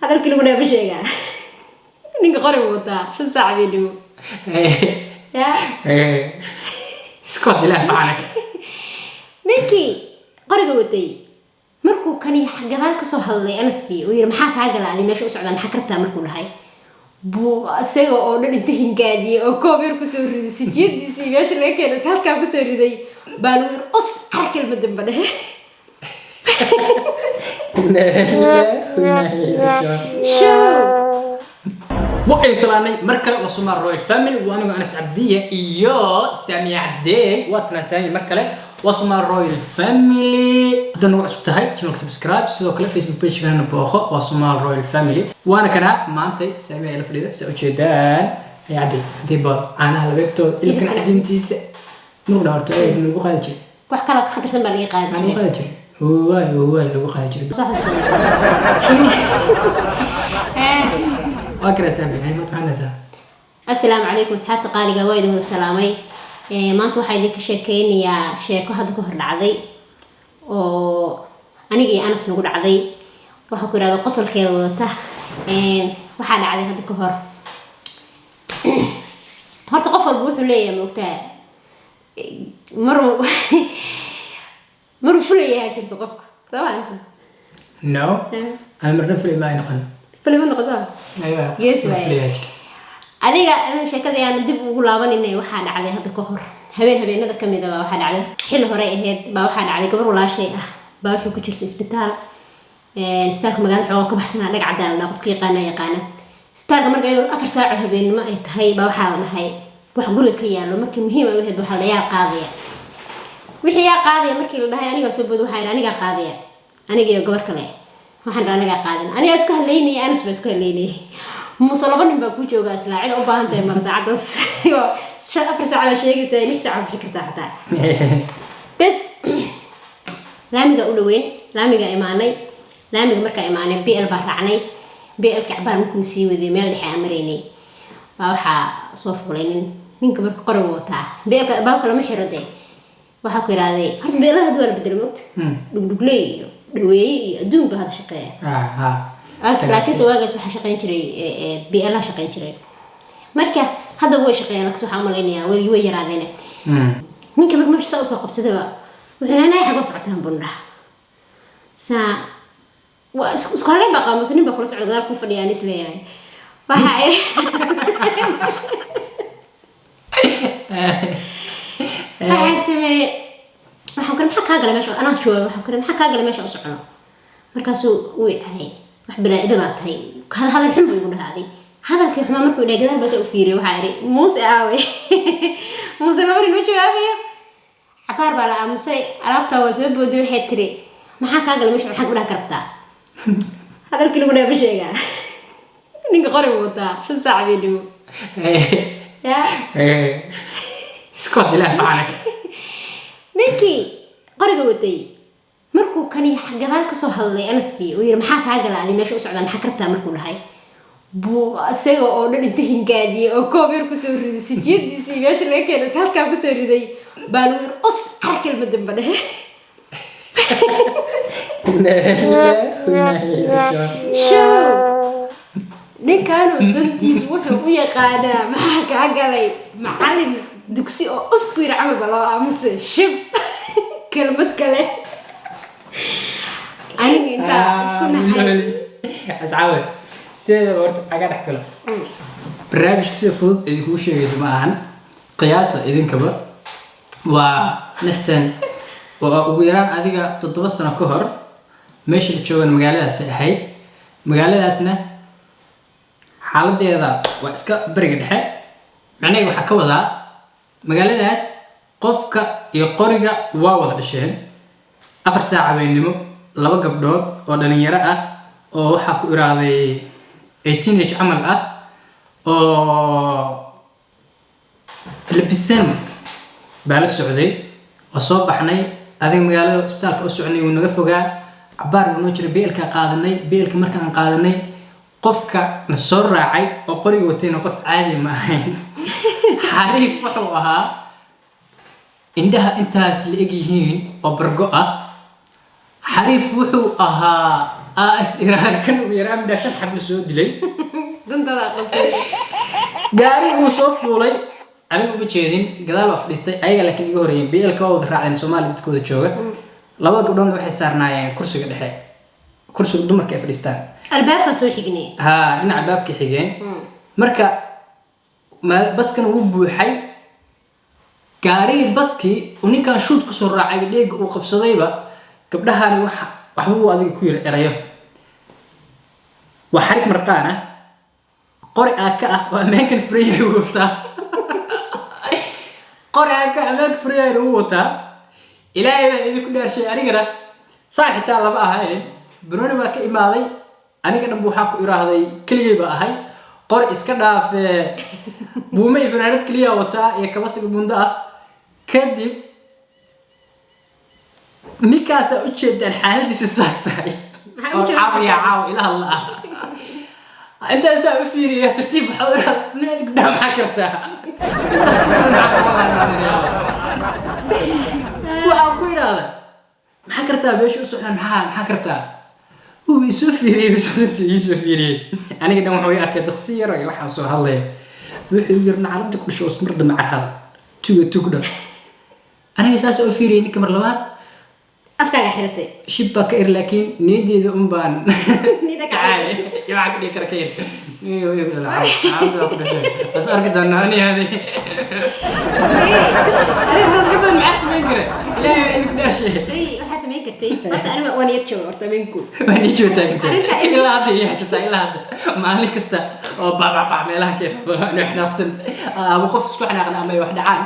هذا الكل قلنا بشيء نيجي قريب وطا شو ساعة بيدو يا اسكت لا فعلك نيجي قريب وطي مركو كان يحجبالك صهلي أنا سكي وير محاك عجلة على ماشي أسعد أنا حكرتها مركو لهاي بو سيو أو ننتهي قادي أو كوبير كسوري سجيد دي سي ماشي لكن بس هالكا كسوري دي بالوير قص حركة المدبرة شو وإن سلامي مركلة وسمار روي فاميلي وأنا أنس عبدية إياه سامي عدي واتنا سامي مركلة وسمار روي فاميلي هذا نوع سبتهاي channel سبسكرايب سو كله فيسبوك بيج كنا نبوخه وسمار روي فاميلي وأنا كنا مانتي سامي ألف فريدة سأجدان يا عدي بار أنا هلبيكتو اللي كان عدين تيس نقول هرتو إيه نقول قاعد شيء wax kala ka xadirsan baa laga qaadi أنا قاعد شيء هو اللي قاعد شيء صح وأكره سامي هاي ما تفعلنا سامي السلام عليكم أصحاب قالي وايد من السلامي ما أنتوا حيديك شيكين يا شيكو هذا كهر العذي أنا جي أنا سنقول عذي وحكوا هذا قصر كذا وته وحنا عذي هذا كهر هرت قفل بروحه ليه موقتها مروا فلي يا جرت قفك طبعا no أنا مرة فلي ما ينقل فلي من قصار أيوة Yes, way. adiga ana sheekada aan dib ugu laabanay waxa dhacday hadda ka hor habeenada kamid ah waxa dhacday xil hore ahayd baa waxa dhacday gabar walaashay ah baa wuxuu ku jirtay isbitaal isbitaalka magaalada xoog ka baxsanaa dhag cadaan la qofkii yaqaana isbitaalka marka ay 4 saac habeenimo ay tahay baa waxa la dhahay wax guri ka yaalo markii muhiim ah waxa waxa la yaa qaadiya wixii yaa qaadiya markii la dhahay aniga soo bood waxa aniga qaadiya aniga iyo gabar kale waxaan aniga qaadin aniga isku haleynay anas baa isku haleynay مصلبان بقول جوجا سلاعين أو بانت مرة ساعة بس أفر ساعة شيء يصير لي ساعة بفكرة حتى بس لامي قالوا وين لامي قا إيماني لامي مركا إيماني بيئة البحرعني بيئة الكعبان ممكن يسوي ذي مال الحياة أمريني وحا صوف ولين من كبر قرب وتاع بيئة باوك لما حردي وحا كيرادي هرت بيئة لها دوار بدل الموت دقلي دوي دون بهذا الشقية laakiin suugaas waxa shaqeyn jiray BL shaqeyn jiray marka hadda way shaqeeyaan laakiin waxa umaleynaya way yaraadeen ninka markuu meesha soo qabsaday wuxuu leeyahay xago socotaan bundha saa waa isku haleen baqaa muslimin baa kula socda gaar ku fadhiyaan isleeyahay waxa ay sameeyay waxa kan maxaa ka galay meesha ana jooga waxa kan maxaa ka galay meesha u socono markaasuu uu yahay بلا إذا ما تهي هذا الحب يقول هذا الكيف ما مركو إلى جذر بس أفيري وحاري موسى عاوي موسى لبري نوشوا عاوي عبار بلا موسى عرفته وزوج بدو حتري ما حكى قال مش حق ولا كربتا هذا الكل قلنا بشيء نيجي قريب وطا شو ساعة بيدو يا اسكت لا فعلك نيجي قريب وطي مركو كان يحجبالك صهلي أنا سكي وير محاك عجلة على ماشي أسعد أنا حكرتها مركو لهاي بو سيو أو ننتهي قادي أو كوبير كسوري سجيد دي سي ماشي لكن بس هالكا كسوري دي بالوير قص حركة المدبرة شو نين كانوا دنتي سوحوا ويا قانا محاك عجلة معلم دكسي أو أسكوير عمل بلا أمس شب كلمة كلام أنا أنت أسكن حي أسعود سيدا ورد أقعد أحكي له برنامج كسر فوض إذا هو شيء يسمعهن قياسة إذن كبر ونستن ويران أذيك تتبصنا كهر ماشي لتشوفن مقالة سحي مقالة أسنا حالة دي هذا وإسكا بريق الحي معناه وحكوا ذا مقالة أس قفك يقرق واو الشيء 4 saac habeenimo laba gabdhood oo dhalinyaro ah oo waxa ku iraaday 18 camal ah oo labisan baa la socday oo soo baxnay adiga magaalada isbitaalka u soconay uu naga fogaa cabaar noo jiray beelka qaadanay beelka markaan qaadanay qofka na soo raacay oo qoriga watayna qof caadi ma ahayn xariif wuxuu ahaa indhaha intaas la eg yihiin oo bargo ah حريف وحو أها إسرائيل كان ويرام ده شن حب سود لي دون طلع قصير قاري وصوف ولي أنا أقول بتشيدين قدال أفليستي أي لكن يقولين بيلكوا راعين سومالي تكود تشوجة لما قدرنا نروح سارنا يعني كرسي قد حي كرسي دمر كيف فلسطين الباب كسوي حجني ها لنا الباب كي حجين مركا ما بس كان وبو حي قاري البسكي ونكا شوت كسر راعي بديق وقبصديبه قبلها أنا وحبوا هذه كوير إرياه وحرف مرقانة قرئ أكأ وأماكن فريه ووتا قرئ أكأ أماكن فريه ووتا إلهي إذا كنا شيء أنا قرأ صح حتى الله بقى هاي بروني بقى كإمالي أنا كنا بوحاك إيراه هذي كلية بقى هاي قرئ إسكنا في بومي فنانات كلية وتا يكبسك بوندا كدب نكاسة أتشد الحالة دي سستاي عافية يا عاو إله الله أنت أسأل فيني ترتيب حضرة من قدام حكرتها أنت سكبت معك والله وعاوكوين هذا محكرتها بيش أسوحنا محكرتها هو يسوفيري أنا قدام وحوي أكيد تخسير يا وحا صو هالله ويرنا عرضك وشو اسمر مع هذا تقدر أنا أساس أفيري إنك مرلوات أفكار حرتي شبك إير لكن نيدي ذو أمبان نيدك عادي يبعك لي كركين يو لا عاود أقول شيء بس أركض أنا هذه أنا بس كده معك ما يقرأ لا يدك ده شيء إيه وحاسة ما يكرتي أنت أنا وأنا يتشو أرتا منكم وأنا يجوا تاكل إلا هذا يحسب إلا هذا ما عليك استا أو بابا ميلها كيف نحن نغسل أبو قف شو إحنا قلنا ما يوحد عن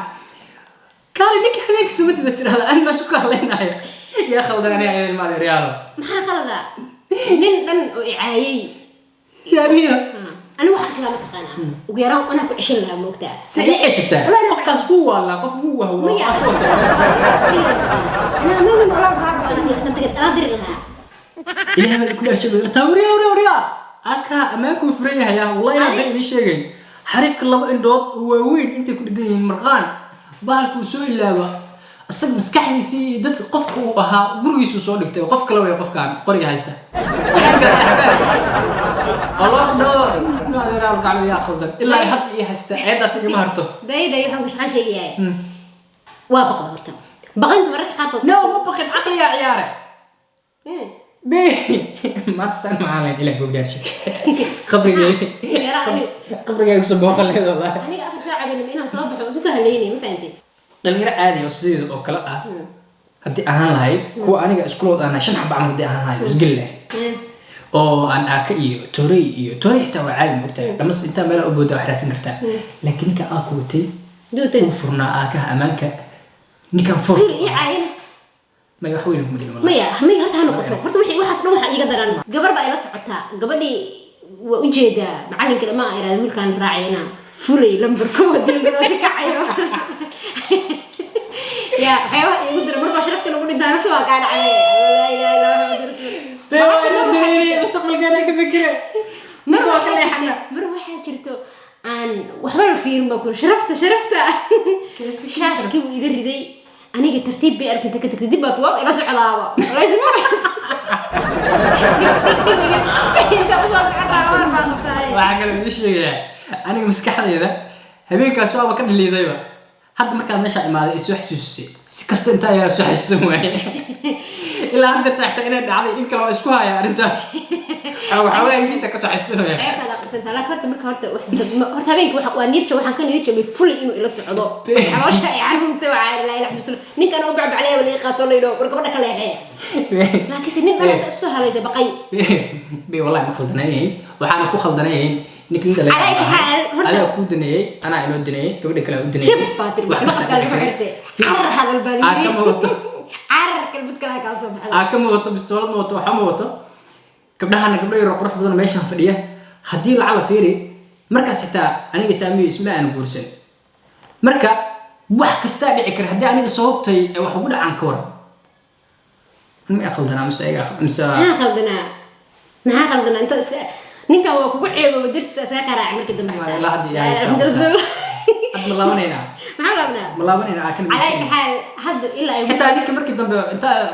قال إنك حبيك سمت بتر هذا أنا ما سكر علينا يا خلدنا يا المال رياله ما خلدا نن إعايي يا بيها أنا واحد سلامة قنا وقيران أنا كل شيء لها موقتها سيء إيش بتاع قف هو ولا قف هو أنا ما من ولا بعرف أنا أصدق أنا أدري لها إلى كل شيء توريا أكا أماكن فريها يا والله أنا بعدي شيء حريف كل ما إندوت وين أنت كل جاي مرغان بالك وسوي اللعبة الصدق مسكحني دت قفك وها قريس وصولك تبي قفك لو يقف كان قرية هايسته الله دار ما أدري أرجع له يأخذ إلا يحط إيه هايسته عيد أصير مهرته ده يحوش حاجة جاي وابق مرته بغنت مرة قارب لا ما بخد عقلي يا عياره بيه ما تسمع على إلى جوجل شيء خبري جاي يسبوها خليه والله أنا أفر ساعة بين منها صباح وسكها ليني ما فهمتي دليل عادي أصلي أو كلا هدي أهان هاي كو أنا أسكول أنا شن حب أعمل هدي أهان هاي بس قلة أو أنا أكيد توري حتى وعادي مقتنع لما أنت ملا أبوده وحراسن كرتا لكن نك أكوتي وفرنا أكه أمانك نكان فر سير عين ما يحوي لهم مدينة ما هرت هنقطه هرت وحي وحاس لو waxa iga daran gabar baa ila socota gabadhi waa u jeeda macalinka ma ayraad wiilkan raacayna fulay lambarkooda dilgaro si kacayo ya xaywa igu dir marba sharafta lagu dhidaanto waa gaar calay la ilaaha illa huwa ديري مستقبل قاعد أفكر مرة waxa jirto aan waxba la fiirin ba ku sharafta shaashkii uu iga riday aniga tartiib bay arkay kadib baa fuuq ila socdaaba la isma bas inta soo socdaa war baan tahay waxa kale mid sheegaya aniga maskaxdayda habeenkaas waaba ka dhaliidayba hadda markaan meesha imaaday isoo xasuusisay si kasta inta ay soo xasuusan waayay ilaa hadda taagtay inay dhacday in kale oo isku haya arintaas waxa ingiriiska ka soo xasuusanaya ceebtada qarsan la karta marka horta habeenka waa niirka waxaan ka niirka fulay inuu ila socdo xaloosha ay carruurta waa la ilaahay xasuusan ninkan oo bacbaclay wali qaato leeyo war gabadha kale ee laakiin nin dhalay isku soo halaysa baqay bi wallahi ma khaldanayn waxaan ku khaldanayn ninkan dhalay ana ku danayay ana inoo danayay gabadha kale u danayay shib baatir wax qaskaas ku xirtay har hadal baan aka mooto kalbad kale ka soo baxay aka mooto bistoolad mooto waxa mooto gabdhahan gabdho yar qurux badan meeshan fadhiya hadii la cala fiiri markaas xitaa aniga saamiyo isma aan guursan marka wax kasta dhici kara hadii aniga sababtay wax ugu dhacan ka waran ma khaldana ma khaldana inta ninka waa kugu ceebo dirtiisa asaga qaraac marka dambe xitaa la hadii yaa ملاونينا ملاونينا أكن على أي حال حد إلا حتى أنك مركي دم أنت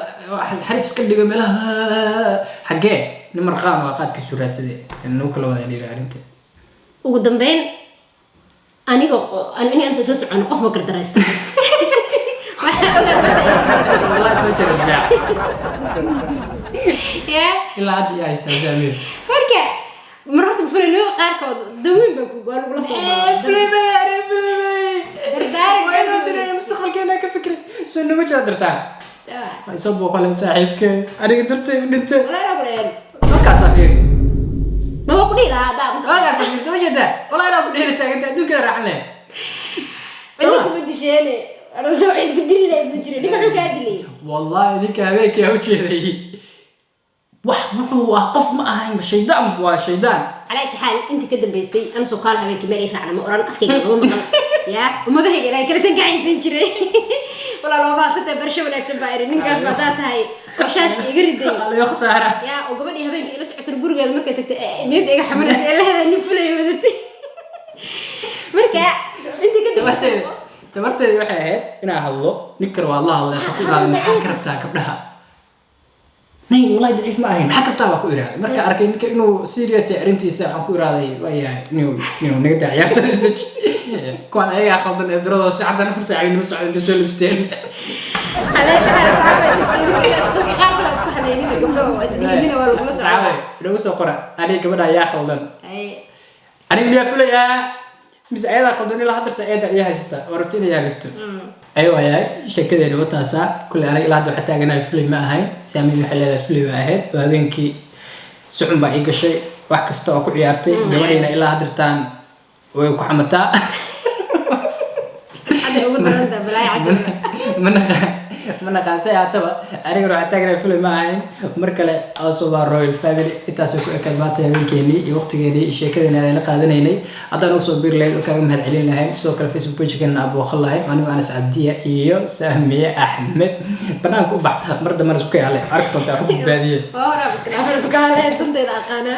حريف سكندي جميلها حقه nin marqaan waa qaadkiisu raasade inuu kala wada dhiira arrinta ugu dambeyn aniga aan soo socono qof ma gardaraysta waxaa ogaa والله توجه البيع yaa ilaa hadda yaa isticmaalayo marka mararta fulinoo qaarkood dawin baa ku gool ugu soo فيلمي dardaaran وين ادري مستقبلكينا كفكري سنه ما جادرتان يصبوا قلن صاحبك انا قدرت انت wala la qoreen وكا سافير ma ku dhila daa وكا سافير سو جدا والله انا بدي تاغنت ادوك راعنا inta ku badisheene ana soo cid ku dilay ma jiro ninka wuxuu ka dilay والله ذيك هبيك يا وجهي wax wuxuu ah qof ma ahayn shaydaan waa shaydaan على حال انت كده بيسي انا سو قال هبيك ما يرعنا ما اوران افكي ما مقل يا ومدهيga inay kala tan gacaysan jiray wala loo baasatay barsho wanaagsan baa irin ninkaas baa tahay qashash iga riday ala khsaara ya oo gabadhii habeenkii ila socotay gurigeeda markay tagtay niyad iga xamanas ee leedahay nin fulay wadatay marka inta kadib tabarteedii waxay ahayd inaa hadlo ninkar waa la hadlay waxa ku qaaday maxaa ka rabtaa gabdhaha nay wallahi daciif ma ahayn maxaa ka rabtaa baa ku iraaday marka arkay ninka inuu serious arintiisa aan ku iraaday waayahay inuu naga daa ciyaarta isdaji kuwan ayaga khaldan ee diradoo si cadan ku saacay inuu socdo soo libsteen على حال صاحبي كده استقاق ولا اسمح لي نيجي قبله اسدينا ولا كل ساعه inuu soo qora aniga gabadha ayaa khaldan اي aniga miyaa fulayaa mis ayada khaldan ilaa hadarta ayada ayaa haysta oo rabto inay yaagto ayuu ayahay sheekadeena wataasa kulli aniga ilaa hadda waxa taaganahay film ma ahayn saamiin waxa leedahay film ahayd oo habeenkii suxun baa ii gashay wax kasta oo ku ciyaartay gabadheena ilaa hadartaan way ku xamataa هذا هو درنده بلاي عجب mana qaasay haataba aniga waxa taaganahay film ma ahayn mar kale asoo baa royal family intaas ku ekad maanta habeenkeenii iyo waqtigeedii iyo sheekadeena aan qaadanaynay haddaan u soo bir lahayd oo kaaga mahad celin lahayd sidoo kale facebook page-keena abu khallahay anigu Anas Cabdiya iyo Sahmiye Ahmed banaanka u bax mar damar isku yaale aragto wax ku baadiye ورا بس كنا فرس قال دنتي الأقانة